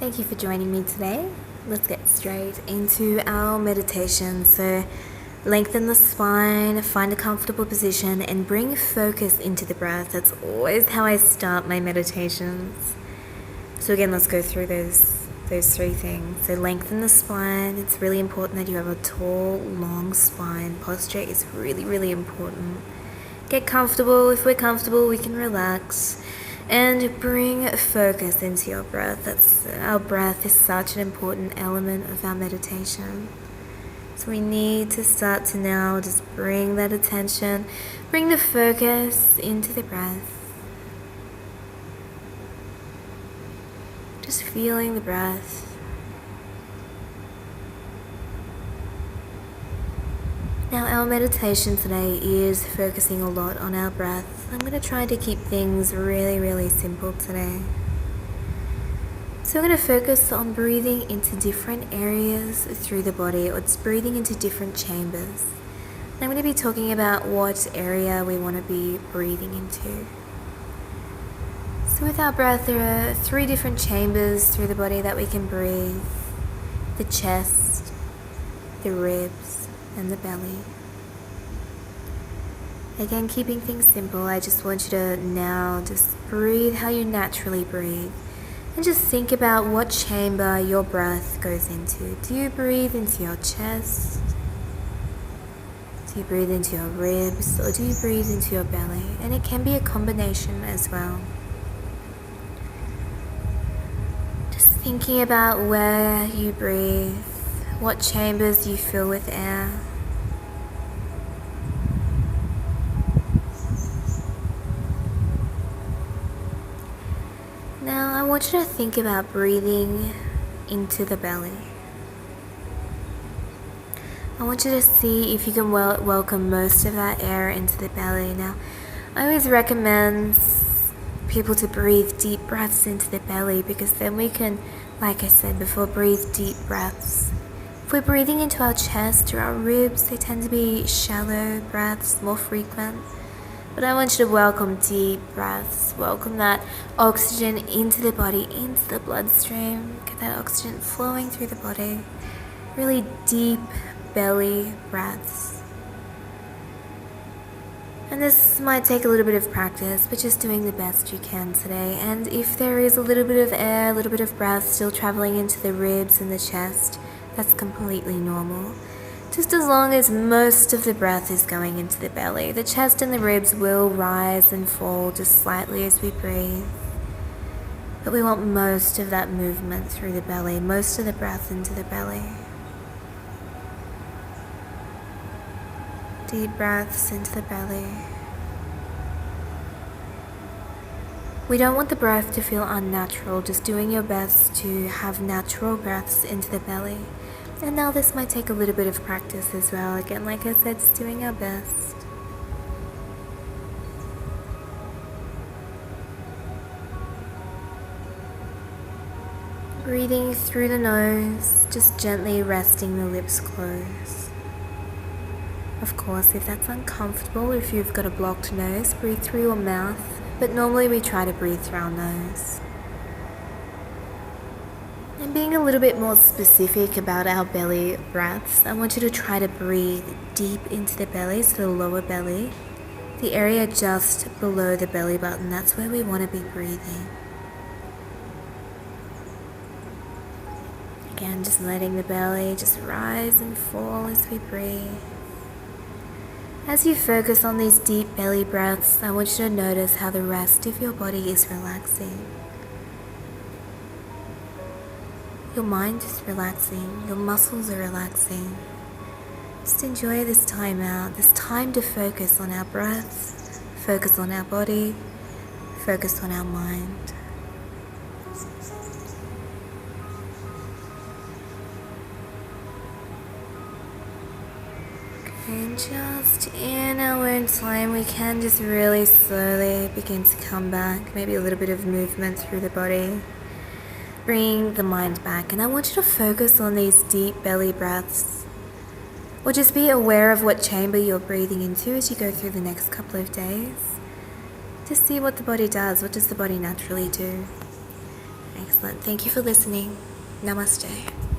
Thank you for joining me today. Let's get straight into our meditation. So lengthen the spine, find a comfortable position, and bring focus into the breath. That's always how I start my meditations. So again, let's go through those three things. So lengthen the spine. It's really important that you have a tall, long spine. Posture is really, really important. Get comfortable. If we're comfortable, we can relax. And bring focus into your breath. Our breath is such an important element of our meditation. So we need to start to now just bring that attention, bring the focus into the breath. Just feeling the breath. Now our meditation today is focusing a lot on our breath. I'm going to try to keep things really, really simple today. So I'm going to focus on breathing into different areas through the body, or it's breathing into different chambers. I'm going to be talking about what area we want to be breathing into. So with our breath, there are 3 different chambers through the body that we can breathe. The chest, the ribs, and the belly. Again, keeping things simple, I just want you to now just breathe how you naturally breathe. And just think about what chamber your breath goes into. Do you breathe into your chest? Do you breathe into your ribs? Or do you breathe into your belly? And it can be a combination as well. Just thinking about where you breathe, what chambers you fill with air. Now I want you to think about breathing into the belly. I want you to see if you can welcome most of that air into the belly. Now, I always recommend people to breathe deep breaths into the belly, because then we can, like I said before, breathe deep breaths. If we're breathing into our chest or our ribs, they tend to be shallow breaths, more frequent. But I want you to welcome deep breaths. Welcome that oxygen into the body, into the bloodstream. Get that oxygen flowing through the body. Really deep belly breaths. And this might take a little bit of practice, but just doing the best you can today. And if there is a little bit of air, a little bit of breath still traveling into the ribs and the chest, that's completely normal. Just as long as most of the breath is going into the belly. The chest and the ribs will rise and fall just slightly as we breathe. But we want most of that movement through the belly, most of the breath into the belly. Deep breaths into the belly. We don't want the breath to feel unnatural, just doing your best to have natural breaths into the belly. And now this might take a little bit of practice as well. Again, like I said, just doing our best. Breathing through the nose, just gently resting the lips closed. Of course, if that's uncomfortable, if you've got a blocked nose, breathe through your mouth. But normally we try to breathe through our nose. And being a little bit more specific about our belly breaths, I want you to try to breathe deep into the belly, so the lower belly, the area just below the belly button. That's where we want to be breathing. Again, just letting the belly just rise and fall as we breathe. As you focus on these deep belly breaths, I want you to notice how the rest of your body is relaxing. Your mind is relaxing, your muscles are relaxing. Just enjoy this time out, this time to focus on our breaths, focus on our body, focus on our mind. And just in our own time, we can just really slowly begin to come back, maybe a little bit of movement through the body. Bring the mind back, and I want you to focus on these deep belly breaths, or just be aware of what chamber you're breathing into as you go through the next couple of days. to see what the body does. What does the body naturally do? Excellent. Thank you for listening. Namaste.